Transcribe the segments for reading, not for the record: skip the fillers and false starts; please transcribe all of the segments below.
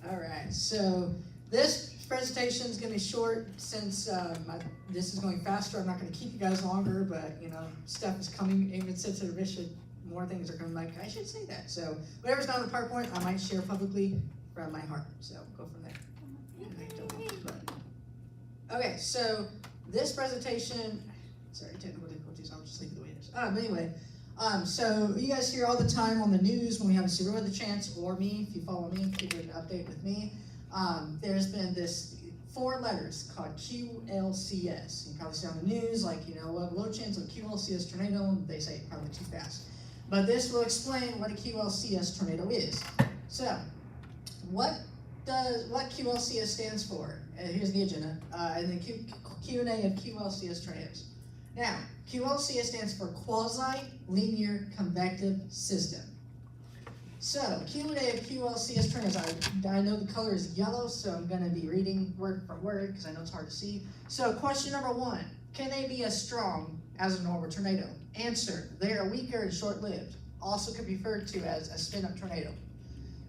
All right, so this presentation is going to be short since this is going faster. I'm not going to keep you guys longer, but stuff is coming. Even since more things are coming. Like I should say that. So whatever's not on the PowerPoint, I might share publicly from my heart. So go from there. Okay, so this presentation. Sorry, technical difficulties. I'll just leave it the way it is. But anyway. So you guys hear all the time on the news when we have a Zero with a Chance, or me, if you follow me, if you get an update with me, there's been this 4 letters called QLCS. You probably see on the news, like, low chance of QLCS tornado, they say it probably too fast. But this will explain what a QLCS tornado is. So, what QLCS stands for? Here's the agenda, and the Q&A of QLCS tornadoes. Now, QLCS stands for Quasi-Linear Convective System. So, Q&A of QLCS tornadoes, I know the color is yellow, so I'm going to be reading word for word because I know it's hard to see. So, question number 1, can they be as strong as a normal tornado? Answer, they are weaker and short-lived. Also could be referred to as a spin-up tornado.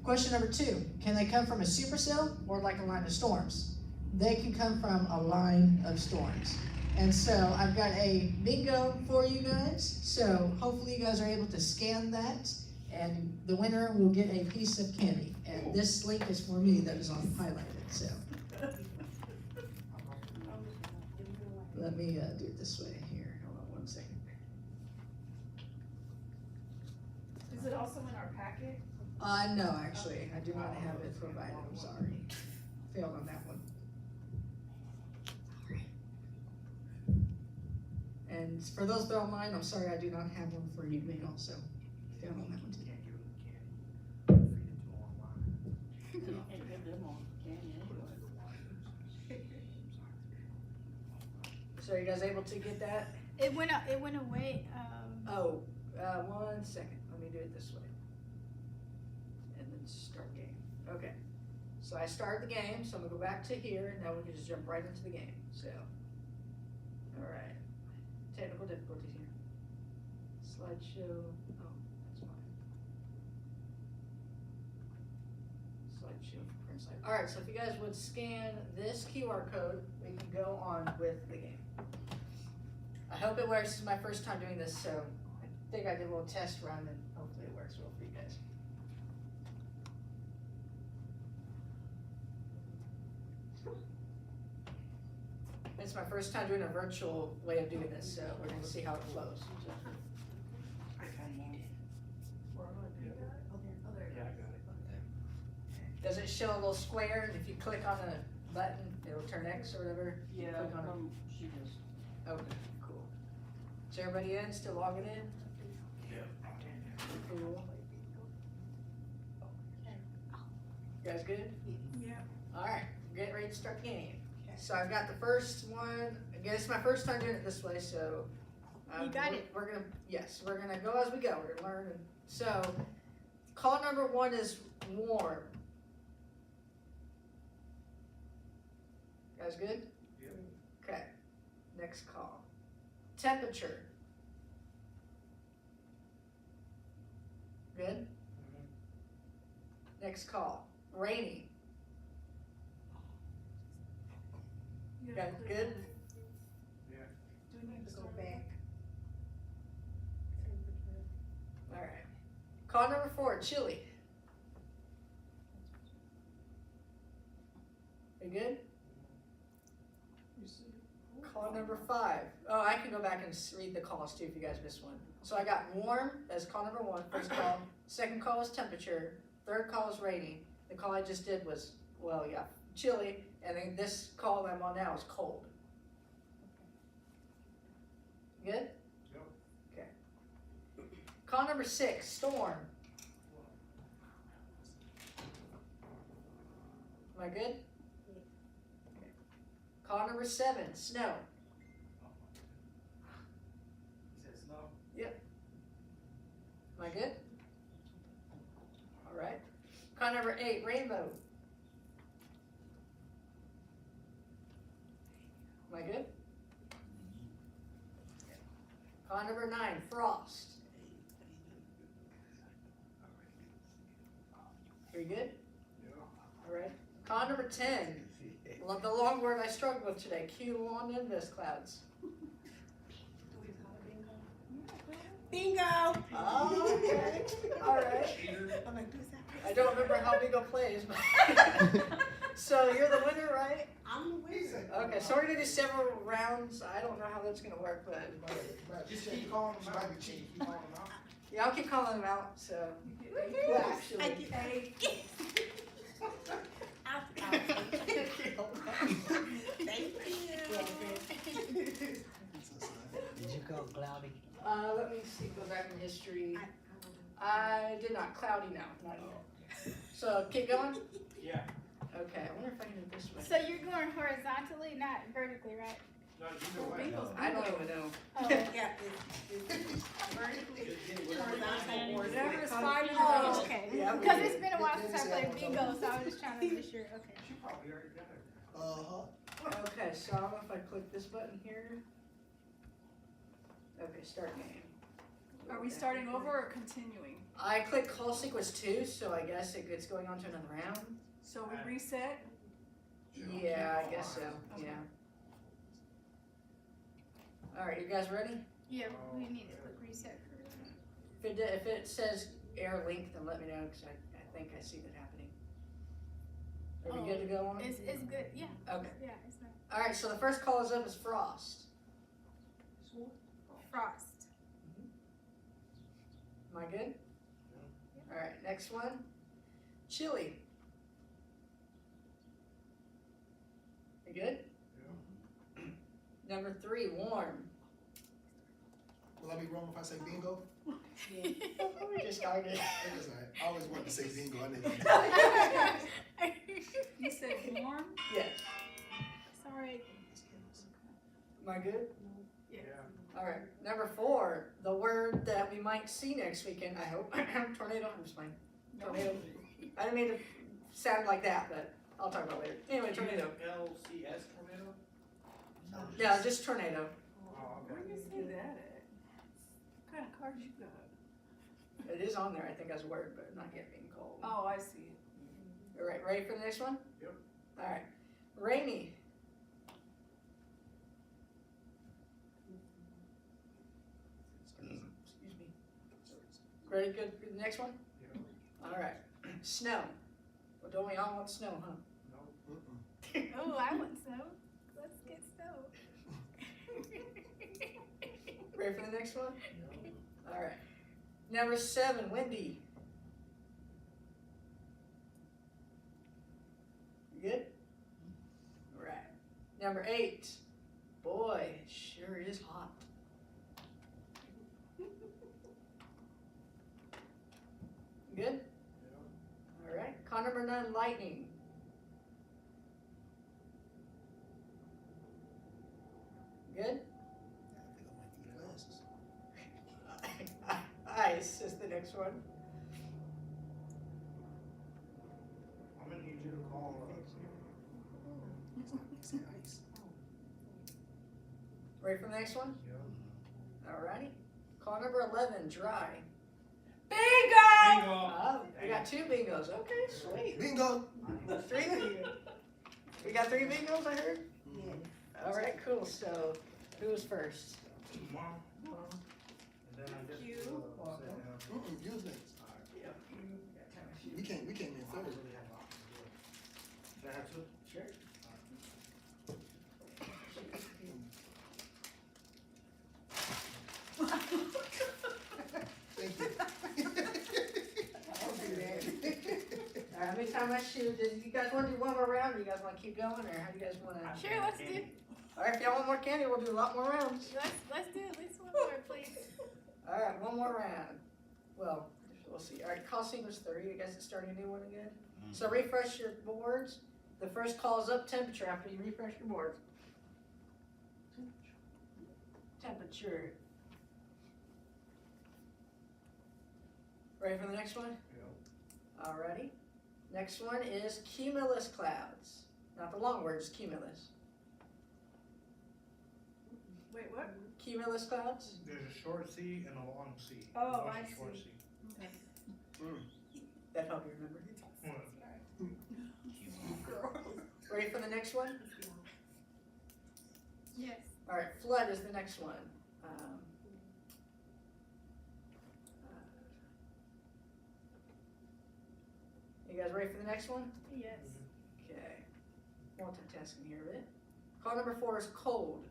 Question number 2, can they come from a supercell or like a line of storms? They can come from a line of storms. And so I've got a bingo for you guys. So hopefully you guys are able to scan that, and the winner will get a piece of candy. And this link is for me that is on highlighted. So let me do it this way here. Hold on 1 second. Is it also in our packet? No, actually, I do not have it provided. I'm sorry. Failed on that one. And for those that don't mind, I'm sorry I do not have one for you also. Failed on that one too. So are you guys able to get that? It went away. 1 second. Let me do it this way. And then start game. Okay. So I started the game, so I'm gonna go back to here, and now we can just jump right into the game. So, all right. Technical difficulties here. Slideshow. Oh, that's fine. Slideshow for print slide. All right. So if you guys would scan this QR code, we can go on with the game. I hope it works. This is my first time doing this, so I think I did a little test run, and hopefully it works well for you guys. It's my first time doing a virtual way of doing this, so we're going to see how it flows. Does it show a little square? And if you click on the button, it'll turn X or whatever? Yeah, Click on it. she just. Okay, cool. Is everybody in? Still logging in? Yeah. Cool. You guys good? Yeah. All right, get ready to start the game. So I've got the first one. Again, it's my first time doing it this way, so You got it. We're gonna go as we go. We're gonna learn. So, call number 1 is warm. You guys good? Yep. Okay. Next call. Temperature. Good. Next call. Rainy. You guys good? Yeah. Do we need to go back? All right. Call number 4, chili. You good? Call number 5. Oh, I can go back and read the calls too if you guys missed one. So I got warm, that's call number 1, first call. Second call is temperature. Third call is rainy. The call I just did was, chilly. And then this call I'm on now is cold. Good? Yep. Okay. Call number 6, storm. Am I good? Okay. Call number 7, snow. He said snow. Am I good? All right. Call number 8, rainbow. Am I good? Call number 9, frost. Are you good? Yeah. All Alright. Con number 10. The long word I struggled with today. Cumulonimbus clouds. Bingo! Oh, okay. Alright. I'm like, who's that? I don't remember how Bingo plays, but. So you're the winner, right? I'm the winner. Okay, so we're gonna do several rounds. I don't know how that's gonna work, but. Just keep calling them out. Keep calling them out. Yeah, I'll keep calling them out, so. Well, I actually. get A. Thank you. Did you go cloudy? Let me see, go back in history. I did not. Cloudy, no, not yet. So, keep going? Yeah. Okay, I wonder if I can do it this way. So you're going horizontally, not vertically, right? No, either way. Bingo's I don't even know. Oh, Yeah, it's vertically, Just get whatever. horizontal, or Whatever is vertical. fine. Oh, okay. Yeah, Because it's been a while since I played bingo, so I was just trying to be sure. Okay. She probably already got it. Okay, so I don't know if I click this button here. Okay, start game. Are we starting over or continuing? I click call sequence 2, so I guess it's going on to another round. So we reset? Yeah, I guess so, yeah. Alright, you guys ready? Yeah, we need to click reset for If it says error link, then let me know, because I think I see that happening. Are we good to go on? It's good, yeah. Okay. Yeah, it's not. Alright, so the first call is up is Frost. Frost. Am I good? Alright, next one. Chili. You good? Number 3, warm. Will I be wrong if I say bingo? We just started. That's all right. I always wanted to say bingo. I never did. You said warm? Yes. Sorry. Am I good? Yeah. Alright, number 4, the word that we might see next weekend, I hope. Tornado, I'm just playing. Tornado. I didn't mean to sound like that, but I'll talk about it later. Anyway, tornado. LCS tornado? Yeah, just tornado. Oh, Where okay. do you see that at? What kind of cards you got? It is on there, I think, as a word, but not yet being called. Oh, I see it. Alright, ready for the next one? Yep. Alright, rainy. Excuse me. Ready, good for the next one? Alright, snow. Well, don't we all want snow, huh? Oh, I want snow. Let's get snow. Ready for the next one? Alright. Number 7, windy. You good? Alright. Number 8, boy, it sure is hot. You good? Alright. Con number 9, lightning. Good? Ice is the next one. I'm gonna need you to call, Ready for the next one? yeah. Alrighty. Call number 11, dry. Bingo! Bingo! Oh, we got 2 bingos. Okay, sweet. Bingo. 3 bingos. We got 3 bingos, I heard? Yeah. Alright, cool. So, who was first? Mom. And then I just, You. sit down. Use next. Yep. We came in I third. really have options. Should I have to? Sure. Thank you. I'll do that. How many times I shoot? Do you guys want to do one more round, or you guys want to keep going, or how do you guys want to? Sure, let's do. Alright, if y'all want more candy, we'll do a lot more rounds. Let's do at least one more, please. Alright, one more round. Well, we'll see. Alright, call sequence 3. You guys are starting a new one again? So refresh your boards. The first call is up temperature after you refresh your boards. Temperature. Ready for the next one? Yeah. Alrighty. Next one is cumulus clouds. Not the long word, just cumulus. Wait, what? Cumulus clouds? There's a short C and a long C. Oh, What's I a short see. C? Okay. That help you remember. Ready for the next one? Yes. All right, flood is the next one. You guys ready for the next one? Yes. Okay. Multitasking here a bit. Call number 4 is cold.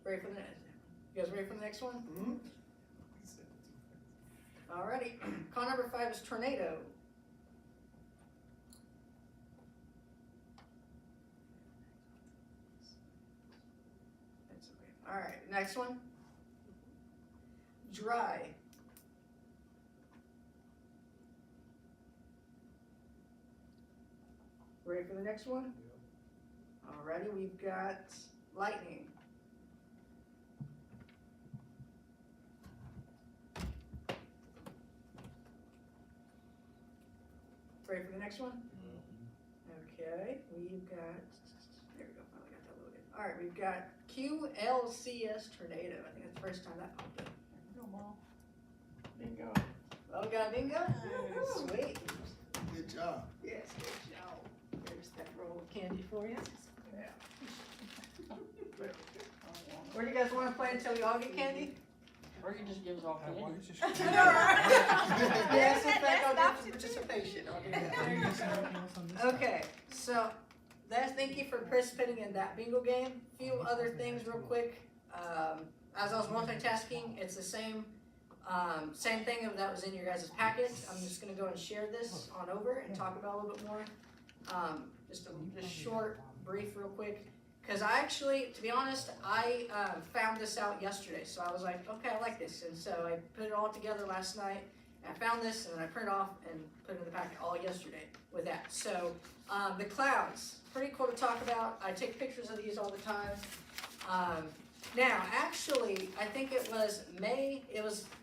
Ready for the next? You guys ready for the next one? Mhm. Alrighty. Call number 5 is tornado. That's okay. Alright, next one. Dry. Ready for the next one? Alrighty, we've got lightning. Ready for the next one? Okay, we've got, there we go, finally got that loaded. Alright, we've got QLCS Tornado. I think that's the first time that popped up. Bingo. Oh, we got a bingo? Yes. Sweet. Good job. Yes, good job. There's that roll of candy for you. Where do you guys wanna play until we all get candy? Or you just give us all candy. Yes, in fact, I'll do some participation. I'll do that. Okay, so thank you for participating in that bingo game. Few other things real quick. As I was multitasking, it's the same thing that was in your guys' packet. I'm just gonna go and share this on over and talk about it a little bit more. Just short, brief, real quick. Cause I actually, to be honest, I found this out yesterday. So I was like, okay, I like this. And so I put it all together last night. And I found this and then I printed off and put it in the packet all yesterday with that. So the clouds, pretty cool to talk about. I take pictures of these all the time. Now, actually, I think it was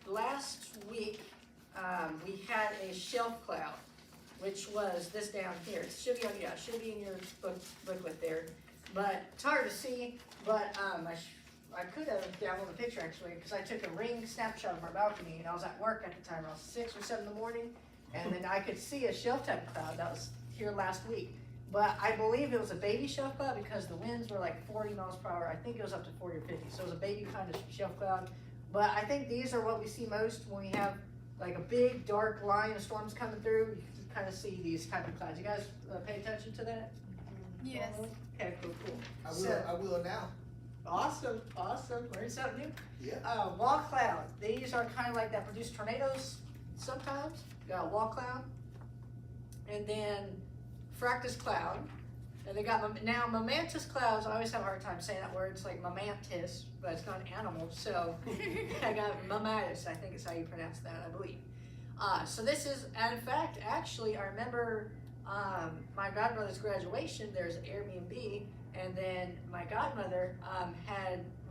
last week, we had a shelf cloud, which was this down here. It should be in your booklet there. But it's hard to see, but I could have downloaded a picture actually, because I took a ring snapshot of our balcony and I was at work at the time, around 6 or 7 in the morning, and then I could see a shelf type cloud that was here last week. But I believe it was a baby shelf cloud because the winds were like 40 miles per hour. I think it was up to 40 or 50, so it was a baby kind of shelf cloud. But I think these are what we see most when we have like a big dark line of storms coming through. You can kind of see these type of clouds. You guys pay attention to that? Yes. Okay, cool. I will now. Awesome. Learn something new. Yeah. Wall cloud. These are kind of like that produce tornadoes sometimes. Got a wall cloud. And then fractus cloud. And they got, now momentous clouds, I always have a hard time saying that word. It's like momentous, but it's not an animal. So I got momentous, I think is how you pronounce that, I believe. So this is, and in fact, actually, I remember my godmother's graduation, there's Airbnb, and then my godmother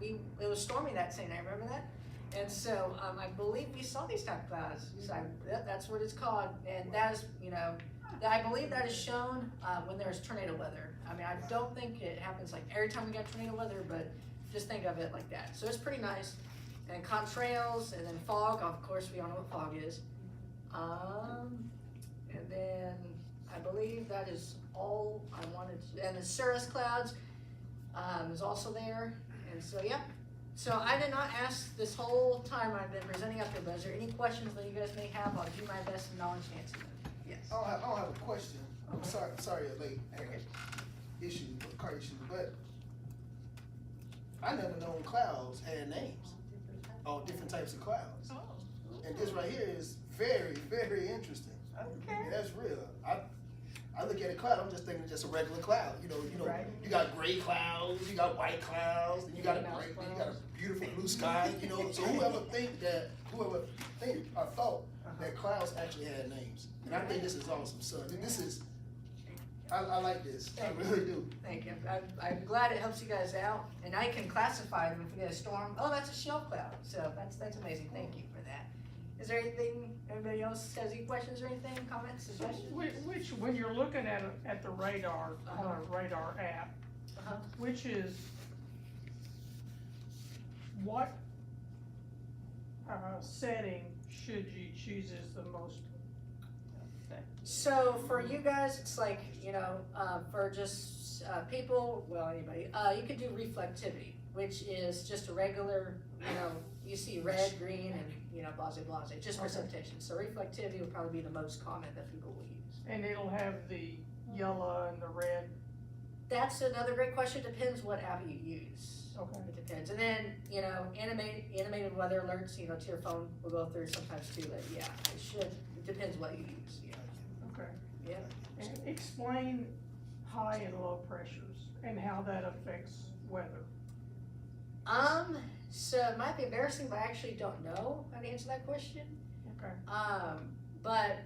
it was storming that same night, remember that? And so I believe we saw these type of clouds. So that's what it's called, and that is, I believe that is shown when there's tornado weather. I mean, I don't think it happens like every time we get tornado weather, but just think of it like that. So it's pretty nice. And contrails, and then fog, of course we all know what fog is. And then I believe that is all I wanted to, and the cirrus clouds is also there. And so, yeah. So I did not ask this whole time I've been presenting up here, but is there any questions that you guys may have? I'll do my best in knowledge to answer them. Yes. I don't have a question. I'm sorry a late car issue, but I never known clouds had names. All different types of clouds. Oh. And this right here is very, very interesting. Okay. And that's real. I look at a cloud, I'm just thinking just a regular cloud. Right. You got gray clouds, you got white clouds, then you got you got a beautiful blue sky, So whoever thought that clouds actually had names. And I think this is awesome. So this is, I like this. I really do. Thank you. I'm glad it helps you guys out, and I can classify them if we get a storm. Oh, that's a shelf cloud. So that's amazing. Thank you for that. Is there anything, anybody else has any questions or anything, comments, suggestions? Which, when you're looking at the radar, radar app, Uh-huh. which is, what, setting should you choose as the most effective? So for you guys, it's like, you know, for just people, well, anybody, you could do reflectivity, which is just a regular, you know, you see red, green, and, you know, blase, just Okay. precipitation. So reflectivity would probably be the most common that people will use. And it'll have the yellow and the red, That's another great question, depends what app you use. okay, It depends, and then, you know, animated weather alerts, you know, to your phone will go through sometimes too, but yeah, it depends what you use, yeah. okay. Yeah. And explain high and low pressures and how that affects weather. So it might be embarrassing, but I actually don't know how to answer that question. Okay, But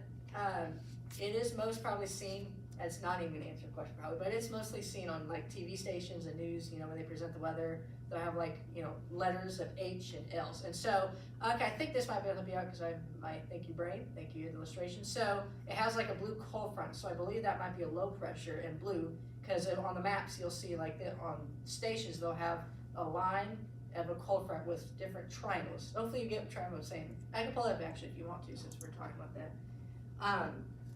it is most probably seen, it's not even gonna answer the question probably, but it's mostly seen on like TV stations and news, you know, when they present the weather, they'll have like, you know, letters of H and L's. And so, okay, I think this might be able to help you out because thank you brain, thank you illustration. So it has like a blue cold front, so I believe that might be a low pressure in blue, because on the maps, you'll see like on stations, they'll have a line of a cold front with different triangles. Hopefully you get what triangle I'm saying. I can pull it up actually if you want to, since we're talking about that.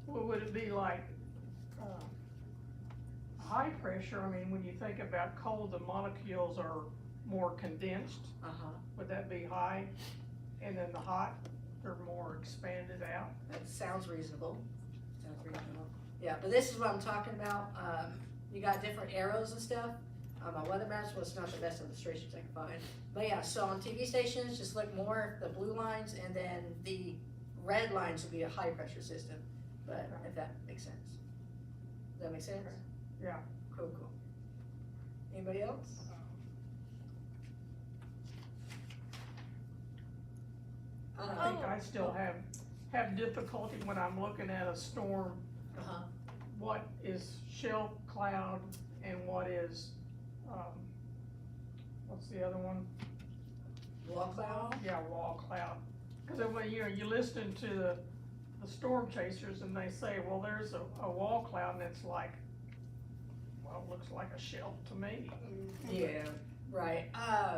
well, would it be like, high pressure, I mean, when you think about cold, the molecules are more condensed, Uh-huh, would that be high? And then the hot, they're more expanded out? that sounds reasonable. Yeah, but this is what I'm talking about. You got different arrows and stuff. My weather maps was not the best illustrations I can find. But yeah, so on TV stations, just look more the blue lines, and then the red lines would be a high pressure system. But if that makes sense. Does that make sense? Yeah. Cool. Anybody else? I think I still have difficulty when I'm looking at a storm, Uh-huh. what is shelf cloud and what is, what's the other one? Wall cloud? Yeah, wall cloud. Cause then when you listen to the storm chasers and they say, well, there's a wall cloud and it's like, well, it looks like a shelf to me. Yeah, right.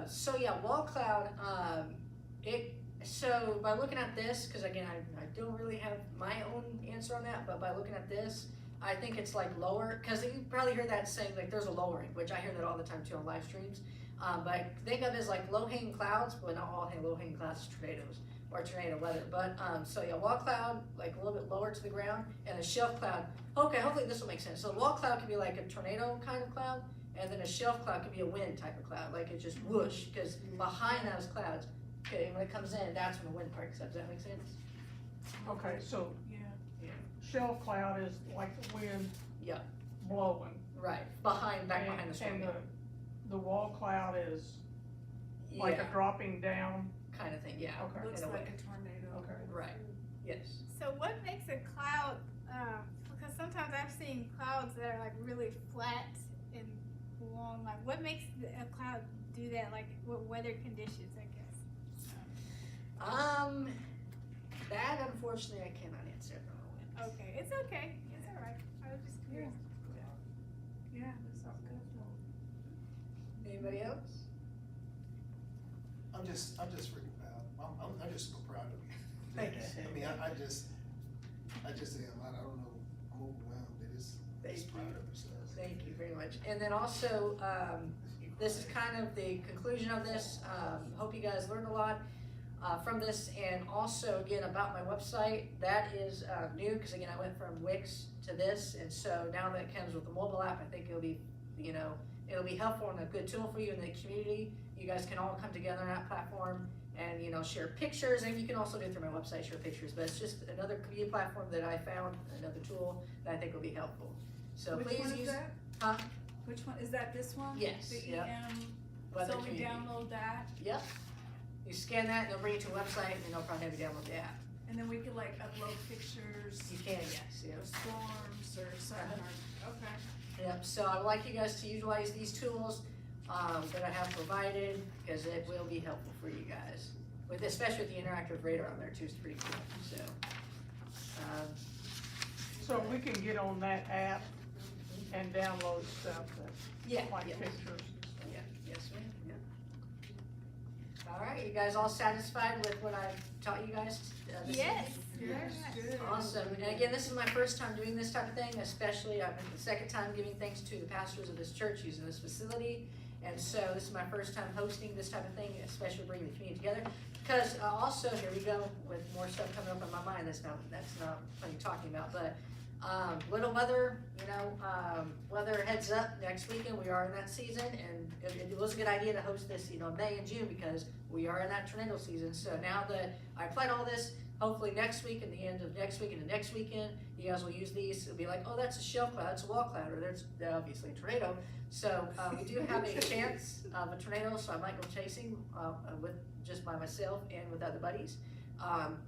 So yeah, wall cloud, so by looking at this, cause again, I don't really have my own answer on that, but by looking at this, I think it's like lower, cause you probably heard that saying, like, there's a lowering, which I hear that all the time too on live streams. But think of it as like low-hanging clouds, but not all low-hanging clouds is tornadoes or tornado weather. But, so yeah, wall cloud, like a little bit lower to the ground, and a shelf cloud, okay, hopefully this will make sense. So a wall cloud could be like a tornado kind of cloud, and then a shelf cloud could be a wind type of cloud, like it just whoosh, because behind those clouds, okay, when it comes in, that's when the wind picks up. Does that make sense? Okay, so Yeah. shelf cloud is like the wind. Yeah. Blowing. Right, back behind the storm. And the wall cloud is like a Yeah, dropping down, kind of thing, yeah. Okay. Looks In a like way. a tornado. okay. Right, yes. So what makes a cloud, because sometimes I've seen clouds that are like really flat and long, like what makes a cloud do that, like what weather conditions, I guess? That unfortunately I cannot answer at the moment. Okay, it's okay, it's all right, I was just curious. Yeah, that sounds good. Anybody else? I'm just freaking proud. I'm just so proud of you. Thanks. I mean, I just am. I don't know. I'm overwhelmed. It's Thank proud you. of yourself. Thank you very much. And then also, this is kind of the conclusion of this. Hope you guys learned a lot from this. And also, again, about my website, that is new, because again, I went from Wix to this. And so now that it comes with the mobile app, I think it'll be, you know, it'll be helpful and a good tool for you in the community. You guys can all come together on that platform and, you know, share pictures, and you can also do it through my website, share pictures, but it's just another community platform that I found, another tool that I think will be helpful. So Which please one is use. that? Huh? Which one, is that this one? Yes, The yep. EM, Weather so we community. download that, Yep. You scan that, and they'll bring you to a website, and they'll probably have you download the app. and then we could like upload pictures You can, yes, of yes. storms or something, okay. Yep, so I would like you guys to utilize these tools, that I have provided, because it will be helpful for you guys. With, especially with the interactive radar on there too, it's pretty cool, so. So we can get on that app and download stuff Yeah, that, like yeah. pictures. Yeah, yes, ma'am, yeah. All right, you guys all satisfied with what I've taught you guys? This Yes. evening? Very much. Awesome, and again, this is my first time doing this type of thing, especially I've been the second time giving thanks to the pastors of this church using this facility. And so this is my first time hosting this type of thing, especially bringing the community together. Because also, here we go with more stuff coming up in my mind that's not plenty talking about. But little weather, weather heads up next weekend. We are in that season, and it was a good idea to host this, May and June because we are in that tornado season. So now that I planned all this, hopefully next week and the end of next week and the next weekend, you guys will use these. It'll be like, oh, that's a shelf cloud, that's a wall cloud, or there's obviously a tornado. So we do have a chance of a tornado, so I might go chasing with just by myself and with other buddies.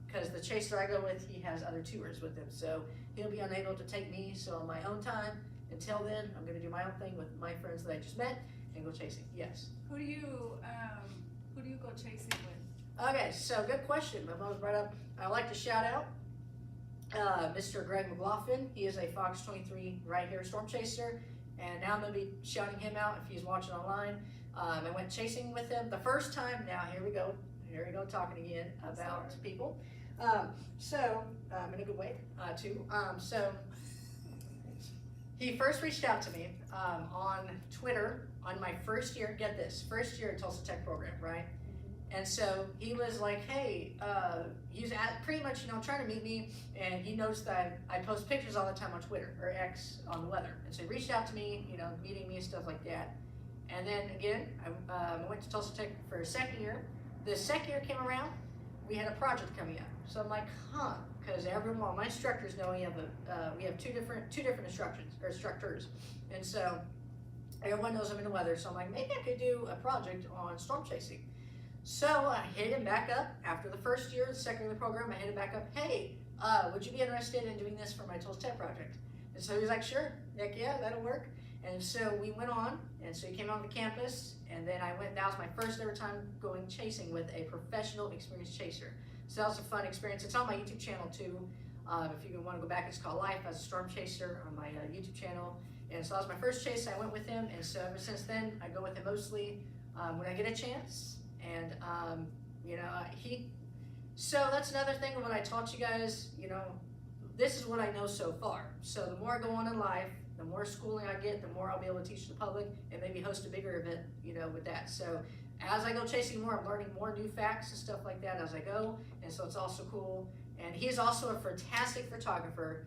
Because the chaser I go with, he has other tours with him, so he'll be unable to take me. So on my own time, until then, I'm gonna do my own thing with my friends that I just met and go chasing. Yes. Who do you go chasing with? Okay, so good question. My mom brought up. I'd like to shout out Mr. Greg McLaughlin. He is a Fox 23 right here storm chaser, and now I'm gonna be shouting him out if he's watching online. I went chasing with him the first time. Now here we go talking again about people. In a good way too. So he first reached out to me on Twitter on my first year. Get this, first year at Tulsa Tech program, right? And so he was like, hey, he's pretty much, trying to meet me, and he knows that I post pictures all the time on Twitter, or X, on the weather. And so he reached out to me, meeting me and stuff like that. And then again, I went to Tulsa Tech for a second year. The second year came around, we had a project coming up. So I'm like, because everyone, my instructors know we have two different instructors. And so everyone knows I'm in the weather. So I'm like, maybe I could do a project on storm chasing. So I hit him back up after the first year, the second year of the program. I hit him back up. Hey, would you be interested in doing this for my Tulsa Tech project? And so he was like, sure, heck yeah, that'll work. And so we went on, and so he came on the campus, and then that was my first ever time going chasing with a professional experienced chaser. So that was a fun experience. It's on my YouTube channel too. If you want to go back, it's called Life as a Storm Chaser on my YouTube channel. And so that was my first chase. I went with him, and so ever since then, I go with him mostly when I get a chance. And so that's another thing of what I taught you guys. This is what I know so far. So the more I go on in life, the more schooling I get, the more I'll be able to teach the public and maybe host a bigger event, with that. So as I go chasing more, I'm learning more new facts and stuff like that as I go. And so it's also cool. And he's also a fantastic photographer.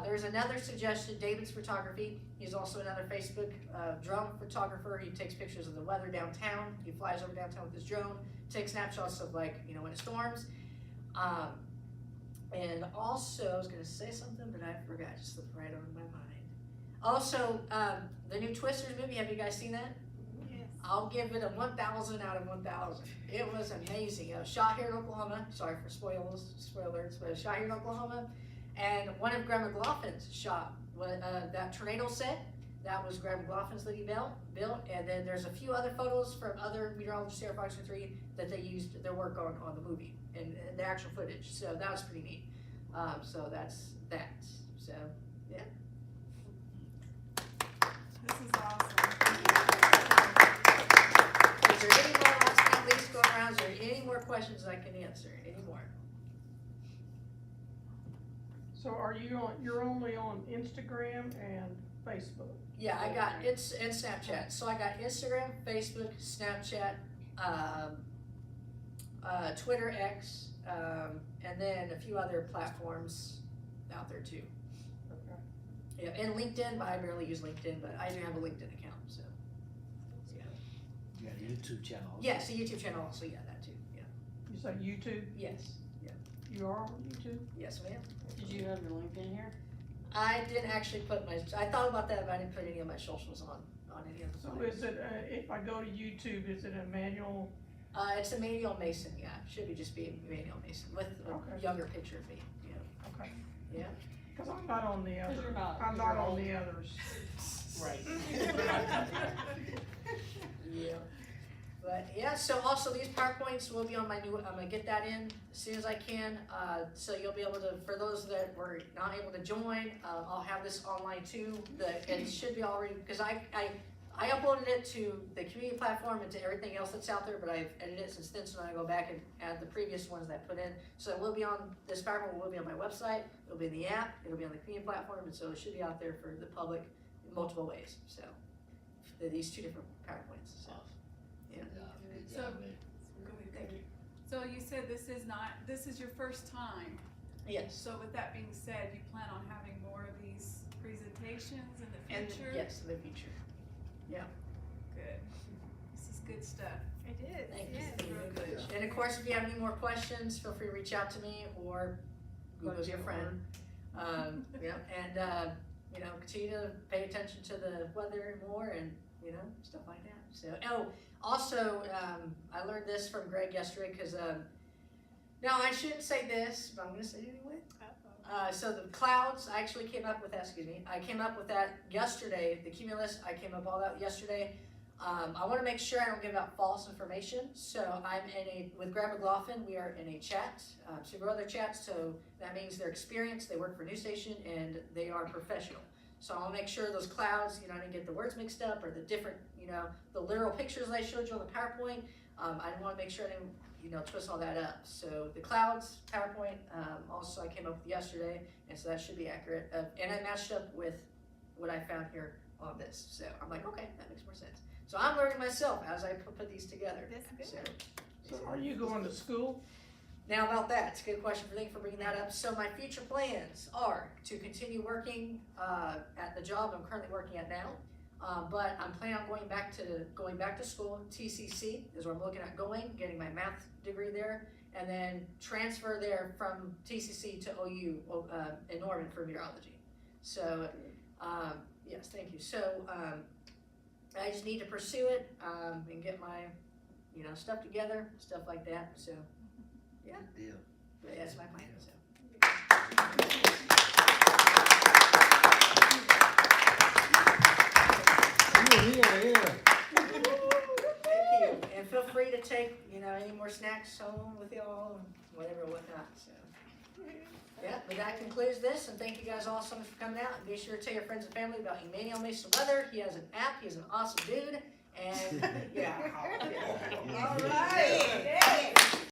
There's another suggestion, David's Photography. He's also another Facebook drone photographer. He takes pictures of the weather downtown. He flies over downtown with his drone, takes snapshots of when it storms. And also, I was gonna say something, but I forgot, just slipped right over my mind. Also, the new Twisters movie, have you guys seen that? Yes. I'll give it a 1,000 out of 1,000. It was amazing. It was shot here in Oklahoma. Sorry for spoilers, but it was shot here in Oklahoma. And one of Greg McLaughlin's shot was that tornado set. That was Greg McLaughlin's that he built. And then there's a few other photos from other meteorologists here at Fox 3 that they used their work on the movie and the actual footage. So that was pretty neat. So that's that. So yeah. This is awesome. Is there any more last time least going around? Is there any more questions I can answer? Any more? So you're only on Instagram and Facebook? Yeah, I got it's and Snapchat. So I got Instagram, Facebook, Snapchat, Twitter, X, and then a few other platforms out there too. Okay. Yeah, and LinkedIn, but I barely use LinkedIn, but I do have a LinkedIn account. So yeah. You got a YouTube channel. Yes, a YouTube channel also. Yeah, that too. Yeah. You say YouTube? Yes. Yeah. You are on YouTube? Yes, ma'am. Did you have your LinkedIn here? I didn't actually put I thought about that, but I didn't put any of my socials on any of the So sites. is it, if I go to YouTube, is it Emmanuel? It's Emmanuel Mason, yeah. Should just be Emmanuel Mason with a Okay. younger picture of me. Yeah. Okay. Yeah. Cause I'm not on the other, you're not. I'm not on the others. Right. Yeah. But yeah, so also these PowerPoints will be on my new, I'm gonna get that in as soon as I can. So you'll be able to, for those that were not able to join, I'll have this online too. It should be already, because I I uploaded it to the community platform and to everything else that's out there, but I've edited it since then, so now I go back and add the previous ones that I put in. So it will be on, this PowerPoint will be on my website, it'll be in the app, it'll be on the community platform, and so it should be out there for the public in multiple ways, so. These two different PowerPoints, so. Yeah. Good So- job, man. Thank you. So you said this is your first time. Yes. So with that being said, you plan on having more of these presentations in the And, future? yes, in the future. Good. This is good stuff. It is, Thank you. yes. Real good. And of course, if you have any more questions, feel free to reach out to me or Google's your friend. Yeah, and, you know, continue to pay attention to the weather more and, you know, stuff like that. So, oh, also, I learned this from Greg yesterday, cause, now I shouldn't say this, but I'm gonna say it anyway. So the clouds, I actually came up with that, I came up with that yesterday, the cumulus, I came up all that yesterday. I wanna make sure I don't give out false information, so I'm with Greg McLaughlin, we are in a chat, several other chats, so that means they're experienced, they work for News Station, and they are professional. So I wanna make sure those clouds, you know, I didn't get the words mixed up, or the different, you know, the literal pictures I showed you on the PowerPoint, I wanna make sure I didn't, you know, twist all that up. So the clouds, PowerPoint, also I came up with yesterday, and so that should be accurate. And I matched up with what I found here on this. So I'm like, okay, that makes more sense. So I'm learning myself as I put these together. That's good. So are you going to school? Now about that, it's a good question. Thank you for bringing that up. So my future plans are to continue working at the job I'm currently working at now. But I'm planning on going back to school. TCC is where I'm looking at getting my math degree there, and then transfer there from TCC to OU in Norman for meteorology. So, yes, thank you. So, I just need to pursue it and get my, you know, stuff together, stuff like that. So, yeah, Good deal. but that's my plan. So. Here. Thank you, and feel free to take, you know, any more snacks home with y'all, and whatever, whatnot, so. Yeah, but that concludes this, and thank you guys all so much for coming out, and be sure to tell your friends and family about Emmanuel Mason Weather. He has an app, he's an awesome dude, and, yeah. All right.